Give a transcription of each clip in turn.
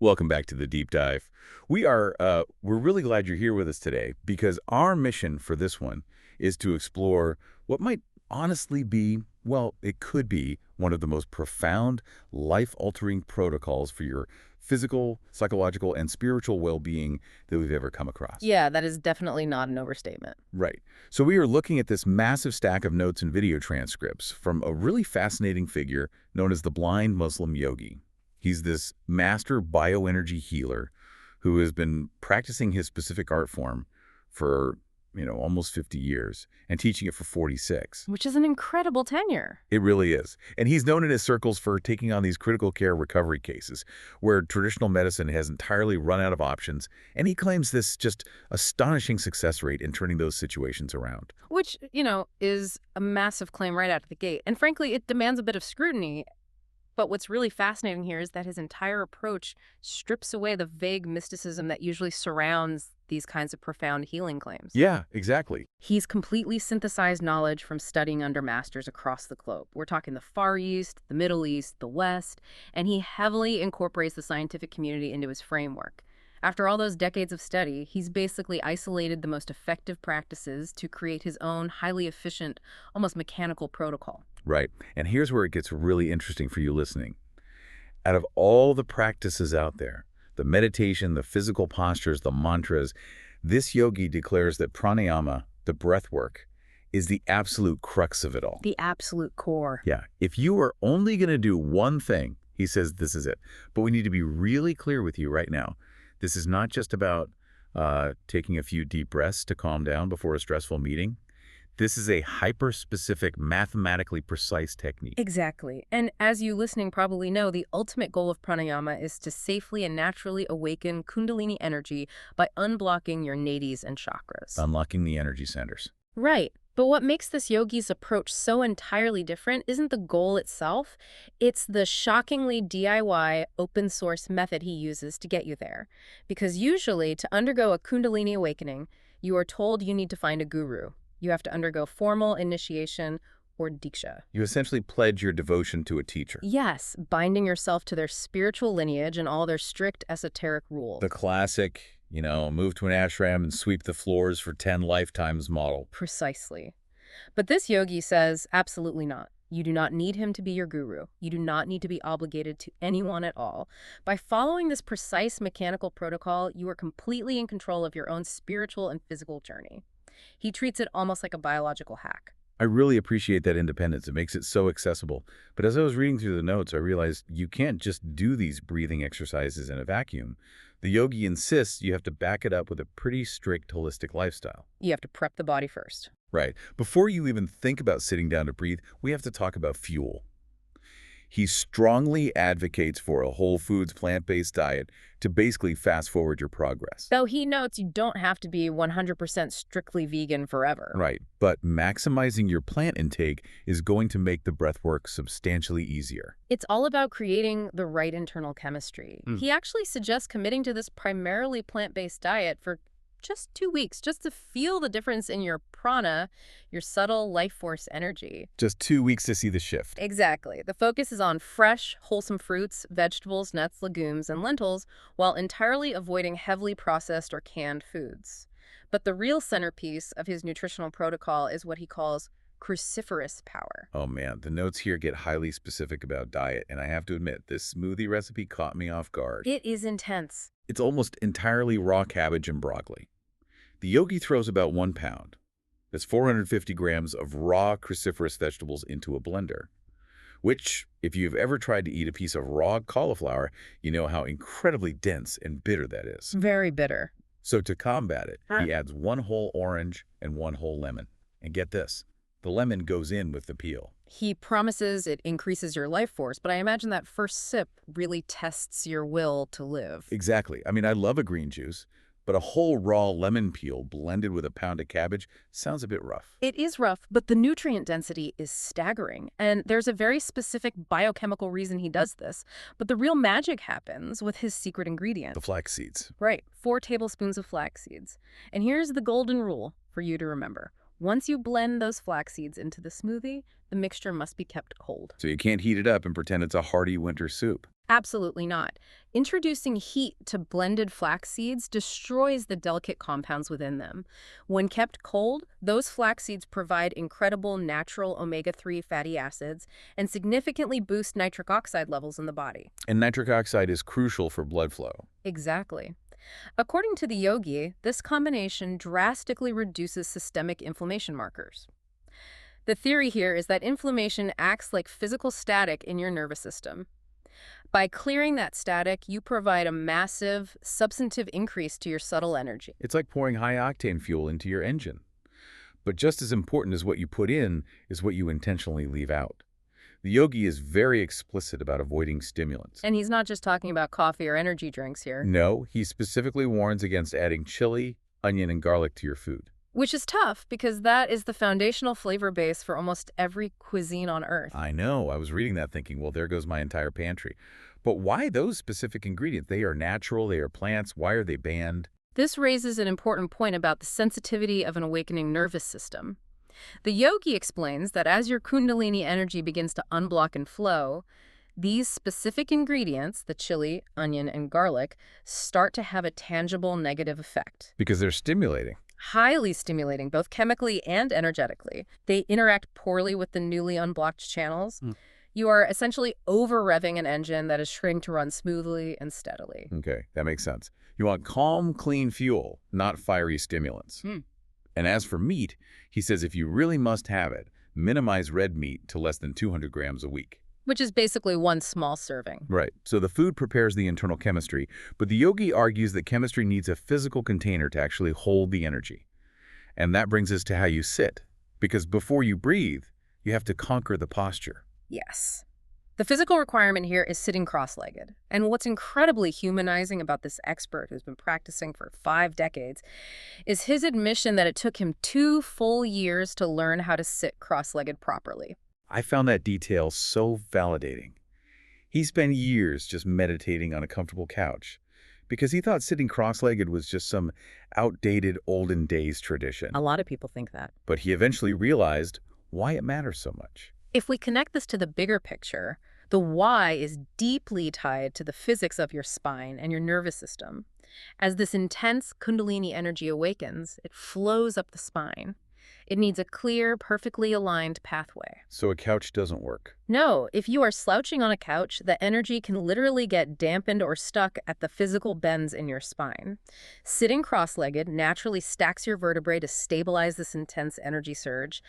Welcome back to the deep dive. We're really glad you're here with us today because our mission for this one is to explore what might honestly be, well, it could be one of the most profound, life-altering protocols for your physical, psychological, and spiritual well-being that we've ever come across. Yeah, that is definitely not an overstatement. Right. So we are looking at this massive stack of notes and video transcripts from a really fascinating figure known as the blind Muslim yogi. He's this master bioenergy healer who has been practicing his specific art form for, almost 50 years and teaching it for 46. Which is an incredible tenure. It really is. And he's known in his circles for taking on these critical care recovery cases where traditional medicine has entirely run out of options, and he claims this just astonishing success rate in turning those situations around. Which, is a massive claim right out of the gate. And frankly, it demands a bit of scrutiny. But what's really fascinating here is that his entire approach strips away the vague mysticism that usually surrounds these kinds of profound healing claims. Yeah, exactly. He's completely synthesized knowledge from studying under masters across the globe. We're talking the Far East, the Middle East, the West, and he heavily incorporates the scientific community into his framework. After all those decades of study, he's basically isolated the most effective practices to create his own highly efficient, almost mechanical protocol. Right. And here's where it gets really interesting for you listening. Out of all the practices out there, the meditation, the physical postures, the mantras, this yogi declares that pranayama, the breath work, is the absolute crux of it all. The absolute core. Yeah. If you are only going to do one thing, he says this is it. But we need to be really clear with you right now. This is not just about taking a few deep breaths to calm down before a stressful meeting. This is a hyper-specific, mathematically precise technique. Exactly. And as you listening probably know, the ultimate goal of pranayama is to safely and naturally awaken Kundalini energy by unblocking your nadis and chakras. Unlocking the energy centers. Right. But what makes this yogi's approach so entirely different isn't the goal itself. It's the shockingly DIY open source method he uses to get you there. Because usually, to undergo a Kundalini awakening, you are told you need to find a guru. You have to undergo formal initiation or diksha. You essentially pledge your devotion to a teacher. Yes, binding yourself to their spiritual lineage and all their strict esoteric rules. The classic, move to an ashram and sweep the floors for 10 lifetimes model. Precisely. But this yogi says absolutely not. You do not need him to be your guru. You do not need to be obligated to anyone at all. By following this precise mechanical protocol, you are completely in control of your own spiritual and physical journey. He treats it almost like a biological hack. I really appreciate that independence. It makes it so accessible. But as I was reading through the notes, I realized you can't just do these breathing exercises in a vacuum. The yogi insists you have to back it up with a pretty strict holistic lifestyle. You have to prep the body first. Right. Before you even think about sitting down to breathe, we have to talk about fuel. He strongly advocates for a whole foods, plant-based diet to basically fast-forward your progress. Though he notes you don't have to be 100% strictly vegan forever. Right, but maximizing your plant intake is going to make the breath work substantially easier. It's all about creating the right internal chemistry. He actually suggests committing to this primarily plant-based diet for just 2 weeks, just to feel the difference in your prana, your subtle life force energy. Just 2 weeks to see the shift. Exactly. The focus is on fresh, wholesome fruits, vegetables, nuts, legumes, and lentils, while entirely avoiding heavily processed or canned foods. But the real centerpiece of his nutritional protocol is what he calls cruciferous power. Oh man, the notes here get highly specific about diet, and I have to admit, this smoothie recipe caught me off guard. It is intense. It's almost entirely raw cabbage and broccoli. The yogi throws about 1 pound. That's 450 grams of raw cruciferous vegetables into a blender, which, if you've ever tried to eat a piece of raw cauliflower, you know how incredibly dense and bitter that is. Very bitter. So to combat it, he adds 1 whole orange and 1 whole lemon. And get this, the lemon goes in with the peel. He promises it increases your life force, but I imagine that first sip really tests your will to live. Exactly. I mean, I love a green juice, but a whole raw lemon peel blended with a pound of cabbage sounds a bit rough. It is rough, but the nutrient density is staggering. And there's a very specific biochemical reason he does this. But the real magic happens with his secret ingredient. The flax seeds. Right, 4 tablespoons of flax seeds. And here's the golden rule for you to remember. Once you blend those flax seeds into the smoothie, the mixture must be kept cold. So you can't heat it up and pretend it's a hearty winter soup. Absolutely not. Introducing heat to blended flax seeds destroys the delicate compounds within them. When kept cold, those flax seeds provide incredible natural omega-3 fatty acids and significantly boost nitric oxide levels in the body. And nitric oxide is crucial for blood flow. Exactly. According to the yogi, this combination drastically reduces systemic inflammation markers. The theory here is that inflammation acts like physical static in your nervous system. By clearing that static, you provide a massive, substantive increase to your subtle energy. It's like pouring high-octane fuel into your engine. But just as important as what you put in is what you intentionally leave out. The yogi is very explicit about avoiding stimulants. And he's not just talking about coffee or energy drinks here. No, he specifically warns against adding chili, onion, and garlic to your food. Which is tough because that is the foundational flavor base for almost every cuisine on Earth. I know. I was reading that thinking, well, there goes my entire pantry. But why those specific ingredients? They are natural, they are plants. Why are they banned? This raises an important point about the sensitivity of an awakening nervous system. The yogi explains that as your kundalini energy begins to unblock and flow, these specific ingredients, the chili, onion, and garlic, start to have a tangible negative effect. Because they're stimulating. Highly stimulating, both chemically and energetically. They interact poorly with the newly unblocked channels. You are essentially over-revving an engine that is trained to run smoothly and steadily. Okay, that makes sense. You want calm, clean fuel, not fiery stimulants. And as for meat, he says if you really must have it, minimize red meat to less than 200 grams a week. Which is basically one small serving. Right. So the food prepares the internal chemistry, but the yogi argues that chemistry needs a physical container to actually hold the energy. And that brings us to how you sit. Because before you breathe, you have to conquer the posture. Yes. The physical requirement here is sitting cross-legged. And what's incredibly humanizing about this expert who's been practicing for 5 decades is his admission that it took him 2 full years to learn how to sit cross-legged properly. I found that detail so validating. He spent years just meditating on a comfortable couch because he thought sitting cross-legged was just some outdated olden days tradition. A lot of people think that. But he eventually realized why it matters so much. If we connect this to the bigger picture, the why is deeply tied to the physics of your spine and your nervous system. As this intense kundalini energy awakens, it flows up the spine. It needs a clear, perfectly aligned pathway. So a couch doesn't work. No, if you are slouching on a couch, the energy can literally get dampened or stuck at the physical bends in your spine. Sitting cross-legged naturally stacks your vertebrae to stabilize this intense energy surge.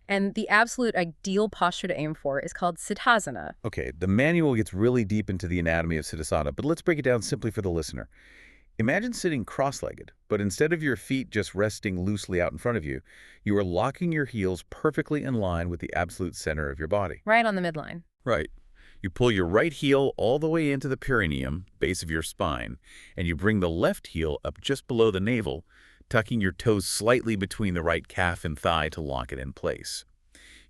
And the absolute ideal posture to aim for is called Siddhasana. Okay, the manual gets really deep into the anatomy of Siddhasana, but let's break it down simply for the listener. Imagine sitting cross-legged, but instead of your feet just resting loosely out in front of you, you are locking your heels perfectly in line with the absolute center of your body. Right on the midline. Right. You pull your right heel all the way into the perineum, base of your spine, and you bring the left heel up just below the navel, tucking your toes slightly between the right calf and thigh to lock it in place.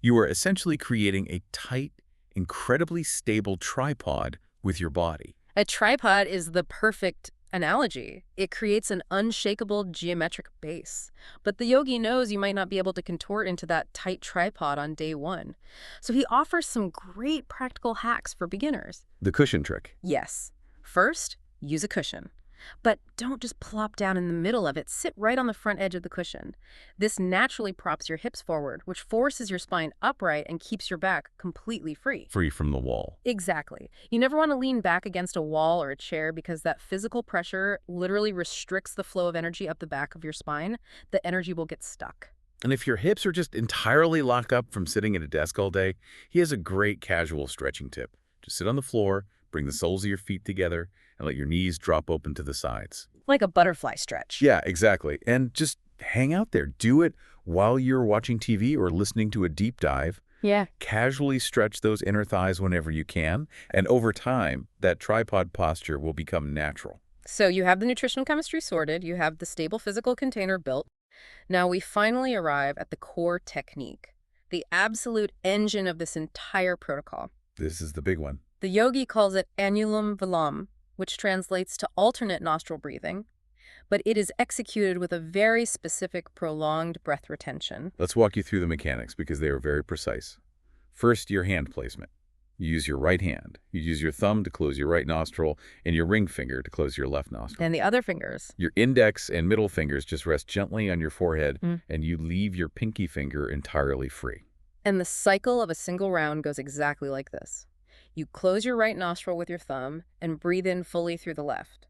You are essentially creating a tight, incredibly stable tripod with your body. A tripod is the perfect analogy. It creates an unshakable geometric base. But the yogi knows you might not be able to contort into that tight tripod on day one. So he offers some great practical hacks for beginners. The cushion trick. Yes. First, use a cushion. But don't just plop down in the middle of it. Sit right on the front edge of the cushion. This naturally props your hips forward, which forces your spine upright and keeps your back completely free. Free from the wall. Exactly. You never want to lean back against a wall or a chair because that physical pressure literally restricts the flow of energy up the back of your spine. The energy will get stuck. And if your hips are just entirely locked up from sitting at a desk all day, he has a great casual stretching tip. Just sit on the floor, bring the soles of your feet together, and let your knees drop open to the sides. Like a butterfly stretch. Yeah, exactly. And just hang out there. Do it while you're watching TV or listening to a deep dive. Yeah. Casually stretch those inner thighs whenever you can. And over time, that tripod posture will become natural. So you have the nutritional chemistry sorted. You have the stable physical container built. Now we finally arrive at the core technique, the absolute engine of this entire protocol. This is the big one. The yogi calls it annulum villam, which translates to alternate nostril breathing, but it is executed with a very specific prolonged breath retention. Let's walk you through the mechanics because they are very precise. First, your hand placement. You use your right hand. You use your thumb to close your right nostril and your ring finger to close your left nostril. And the other fingers? Your index and middle fingers just rest gently on your forehead, Mm. and you leave your pinky finger entirely free. And the cycle of a single round goes exactly like this. You close your right nostril with your thumb and breathe in fully through the left.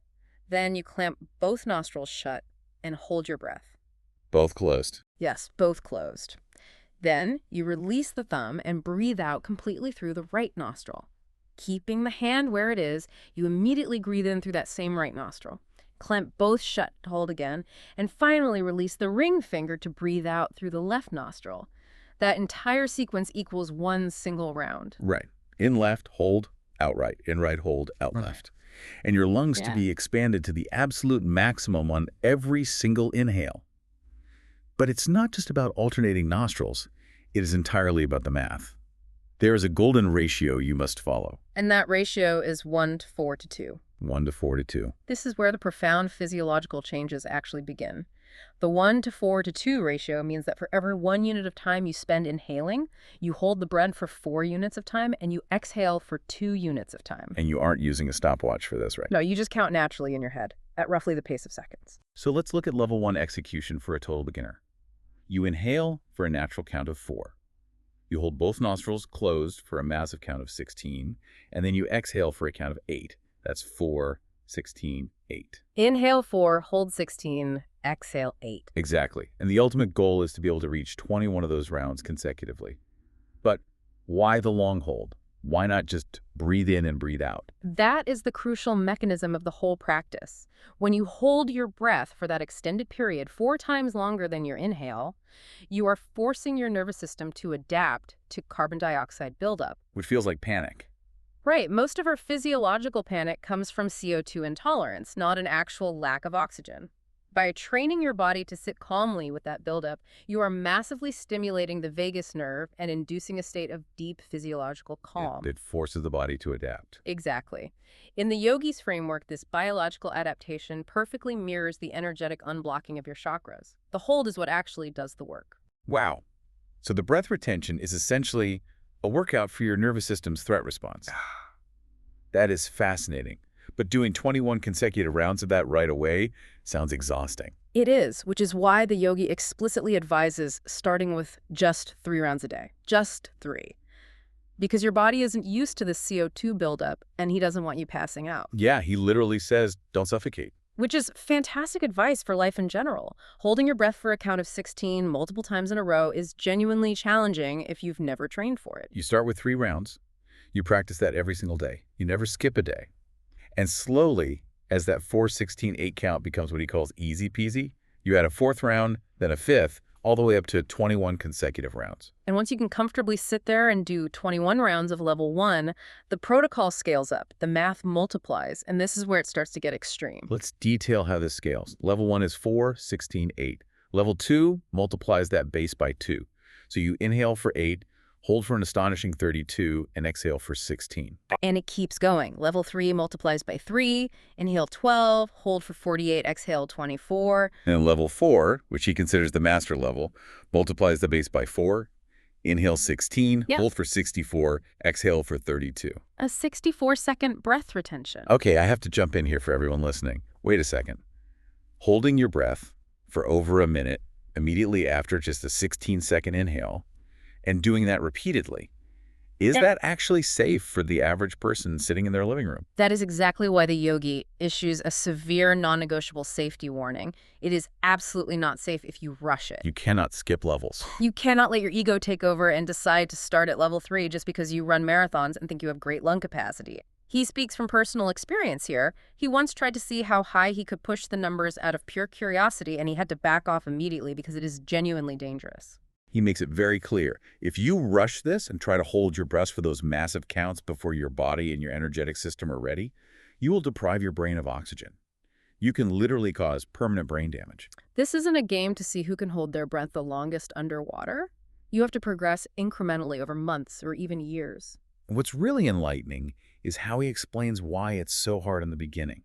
Then you clamp both nostrils shut and hold your breath. Both closed. Yes, both closed. Then you release the thumb and breathe out completely through the right nostril. Keeping the hand where it is, you immediately breathe in through that same right nostril. Clamp both shut to hold again, and finally release the ring finger to breathe out through the left nostril. That entire sequence equals one single round. Right. In left, hold, out right. In right, hold, out left. And your lungs to be expanded to the absolute maximum on every single inhale. But it's not just about alternating nostrils. It is entirely about the math. There is a golden ratio you must follow. And that ratio is 1 to 4 to 2. 1 to 4 to 2. This is where the profound physiological changes actually begin. The 1 to 4 to 2 ratio means that for every 1 unit of time you spend inhaling, you hold the breath for 4 units of time and you exhale for 2 units of time. And you aren't using a stopwatch for this, right? No, you just count naturally in your head at roughly the pace of seconds. So let's look at level 1 execution for a total beginner. You inhale for a natural count of 4. You hold both nostrils closed for a massive count of 16, and then you exhale for a count of 8. That's 4, 16, 8. Inhale 4, hold 16, exhale 8. Exactly. And the ultimate goal is to be able to reach 21 of those rounds consecutively. But why the long hold? Why not just breathe in and breathe out? That is the crucial mechanism of the whole practice. When you hold your breath for that extended period 4 times longer than your inhale, you are forcing your nervous system to adapt to carbon dioxide buildup. Which feels like panic. Right. Most of our physiological panic comes from CO2 intolerance, not an actual lack of oxygen. By training your body to sit calmly with that buildup, you are massively stimulating the vagus nerve and inducing a state of deep physiological calm. It forces the body to adapt. Exactly. In the yogis framework, this biological adaptation perfectly mirrors the energetic unblocking of your chakras. The hold is what actually does the work. Wow. So the breath retention is essentially a workout for your nervous system's threat response. That is fascinating. But doing 21 consecutive rounds of that right away sounds exhausting. It is, which is why the yogi explicitly advises starting with just 3 rounds a day. Just 3. Because your body isn't used to the CO2 buildup, and he doesn't want you passing out. Yeah, he literally says, don't suffocate. Which is fantastic advice for life in general. Holding your breath for a count of 16 multiple times in a row is genuinely challenging if you've never trained for it. You start with 3 rounds. You practice that every single day. You never skip a day. And slowly, as that 4, 16, 8 count becomes what he calls easy peasy, you add a 4th round, then a 5th, all the way up to 21 consecutive rounds. And once you can comfortably sit there and do 21 rounds of level 1, the protocol scales up, the math multiplies, and this is where it starts to get extreme. Let's detail how this scales. Level 1 is 4, 16, 8. Level 2 multiplies that base by 2. So you inhale for 8, hold for an astonishing 32, and exhale for 16. And it keeps going. Level 3 multiplies by 3, inhale 12, hold for 48, exhale 24. And level 4, which he considers the master level, multiplies the base by 4, inhale 16, hold for 64, exhale for 32. A 64-second breath retention. Okay, I have to jump in here for everyone listening. Wait a second. Holding your breath for over a minute immediately after just a 16-second inhale, and doing that repeatedly, is that actually safe for the average person sitting in their living room? That is exactly why the yogi issues a severe non-negotiable safety warning. It is absolutely not safe if you rush it. You cannot skip levels. You cannot let your ego take over and decide to start at level 3 just because you run marathons and think you have great lung capacity. He speaks from personal experience here. He once tried to see how high he could push the numbers out of pure curiosity, and he had to back off immediately because it is genuinely dangerous. He makes it very clear. If you rush this and try to hold your breath for those massive counts before your body and your energetic system are ready, you will deprive your brain of oxygen. You can literally cause permanent brain damage. This isn't a game to see who can hold their breath the longest underwater. You have to progress incrementally over months or even years. And what's really enlightening is how he explains why it's so hard in the beginning.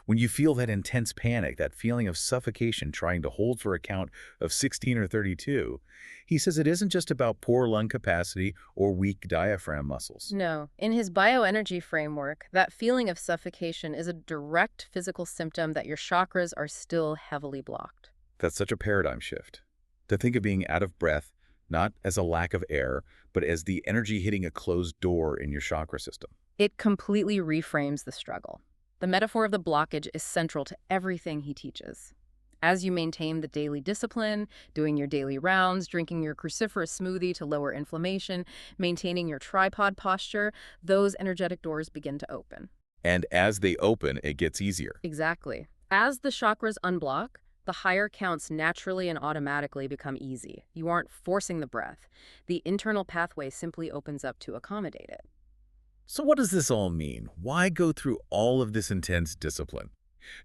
When you feel that intense panic, that feeling of suffocation trying to hold for a count of 16 or 32, he says it isn't just about poor lung capacity or weak diaphragm muscles. No. In his bioenergy framework, that feeling of suffocation is a direct physical symptom that your chakras are still heavily blocked. That's such a paradigm shift. To think of being out of breath, not as a lack of air, but as the energy hitting a closed door in your chakra system. It completely reframes the struggle. The metaphor of the blockage is central to everything he teaches. As you maintain the daily discipline, doing your daily rounds, drinking your cruciferous smoothie to lower inflammation, maintaining your tripod posture, those energetic doors begin to open. And as they open, it gets easier. Exactly. As the chakras unblock, the higher counts naturally and automatically become easy. You aren't forcing the breath. The internal pathway simply opens up to accommodate it. So what does this all mean? Why go through all of this intense discipline?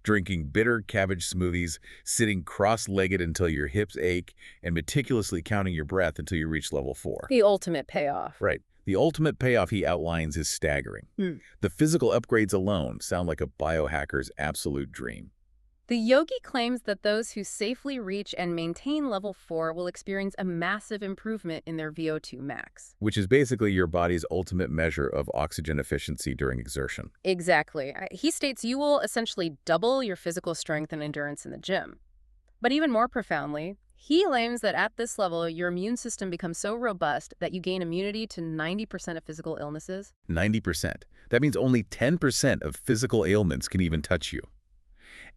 Drinking bitter cabbage smoothies, sitting cross-legged until your hips ache, and meticulously counting your breath until you reach level 4. The ultimate payoff. Right. The ultimate payoff he outlines is staggering. The physical upgrades alone sound like a biohacker's absolute dream. The yogi claims that those who safely reach and maintain level 4 will experience a massive improvement in their VO2 max. Which is basically your body's ultimate measure of oxygen efficiency during exertion. Exactly. He states you will essentially double your physical strength and endurance in the gym. But even more profoundly, he claims that at this level, your immune system becomes so robust that you gain immunity to 90% of physical illnesses. 90%. That means only 10% of physical ailments can even touch you.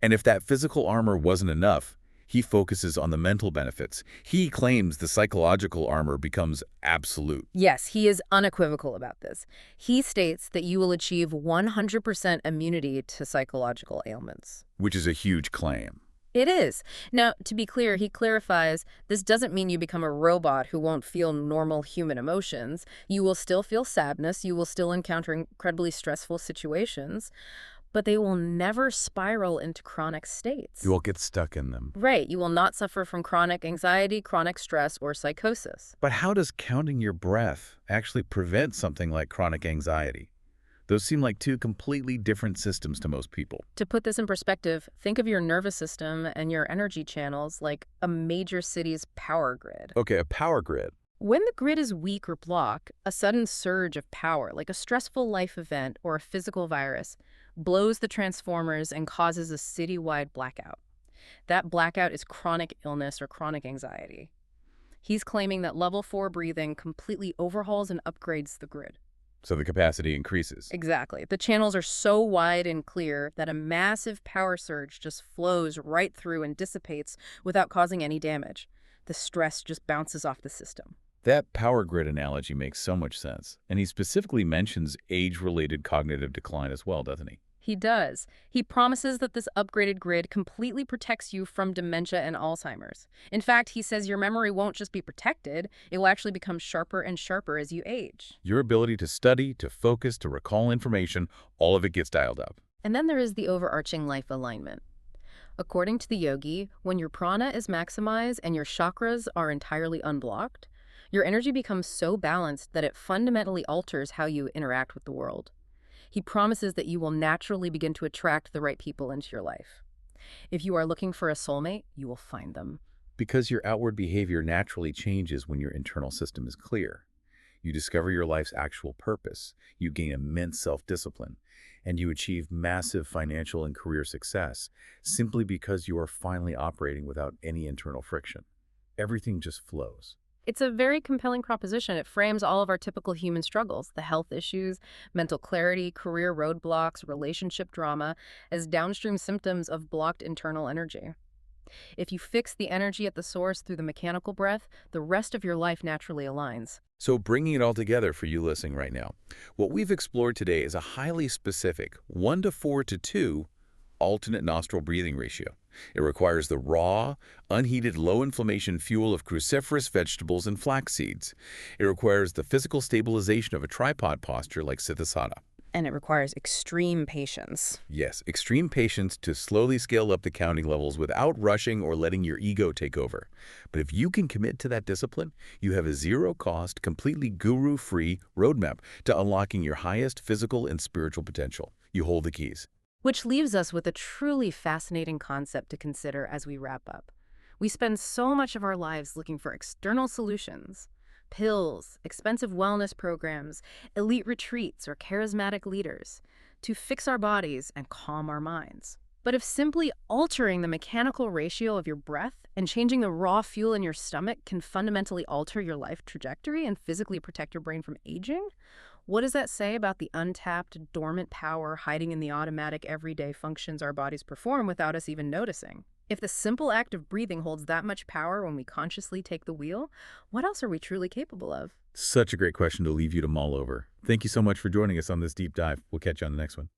And if that physical armor wasn't enough, he focuses on the mental benefits. He claims the psychological armor becomes absolute. Yes, he is unequivocal about this. He states that you will achieve 100% immunity to psychological ailments. Which is a huge claim. It is. Now, to be clear, he clarifies this doesn't mean you become a robot who won't feel normal human emotions. You will still feel sadness. You will still encounter incredibly stressful situations. But they will never spiral into chronic states. You won't get stuck in them. Right. You will not suffer from chronic anxiety, chronic stress, or psychosis. But how does counting your breath actually prevent something like chronic anxiety? Those seem like two completely different systems to most people. To put this in perspective, think of your nervous system and your energy channels like a major city's power grid. Okay, a power grid. When the grid is weak or blocked, a sudden surge of power, like a stressful life event or a physical virus, blows the transformers and causes a citywide blackout. That blackout is chronic illness or chronic anxiety. He's claiming that level 4 breathing completely overhauls and upgrades the grid. So the capacity increases. Exactly. The channels are so wide and clear that a massive power surge just flows right through and dissipates without causing any damage. The stress just bounces off the system. That power grid analogy makes so much sense. And he specifically mentions age-related cognitive decline as well, doesn't he? He does. He promises that this upgraded grid completely protects you from dementia and Alzheimer's. In fact, he says your memory won't just be protected, it will actually become sharper and sharper as you age. Your ability to study, to focus, to recall information, all of it gets dialed up. And then there is the overarching life alignment. According to the yogi, when your prana is maximized and your chakras are entirely unblocked, your energy becomes so balanced that it fundamentally alters how you interact with the world. He promises that you will naturally begin to attract the right people into your life. If you are looking for a soulmate, you will find them. Because your outward behavior naturally changes when your internal system is clear. You discover your life's actual purpose, you gain immense self-discipline, and you achieve massive financial and career success simply because you are finally operating without any internal friction. Everything just flows. It's a very compelling proposition. It frames all of our typical human struggles, the health issues, mental clarity, career roadblocks, relationship drama, as downstream symptoms of blocked internal energy. If you fix the energy at the source through the mechanical breath, the rest of your life naturally aligns. So bringing it all together for you listening right now, what we've explored today is a highly specific 1:4:2 alternate nostril breathing ratio. It requires the raw, unheated, low-inflammation fuel of cruciferous vegetables and flax seeds. It requires the physical stabilization of a tripod posture like Siddhasana. And it requires extreme patience. Yes, extreme patience to slowly scale up the counting levels without rushing or letting your ego take over. But if you can commit to that discipline, you have a zero-cost, completely guru-free roadmap to unlocking your highest physical and spiritual potential. You hold the keys. Which leaves us with a truly fascinating concept to consider as we wrap up. We spend so much of our lives looking for external solutions, pills, expensive wellness programs, elite retreats, or charismatic leaders to fix our bodies and calm our minds. But if simply altering the mechanical ratio of your breath and changing the raw fuel in your stomach can fundamentally alter your life trajectory and physically protect your brain from aging, what does that say about the untapped, dormant power hiding in the automatic, everyday functions our bodies perform without us even noticing? If the simple act of breathing holds that much power when we consciously take the wheel, what else are we truly capable of? Such a great question to leave you to mull over. Thank you so much for joining us on this deep dive. We'll catch you on the next one.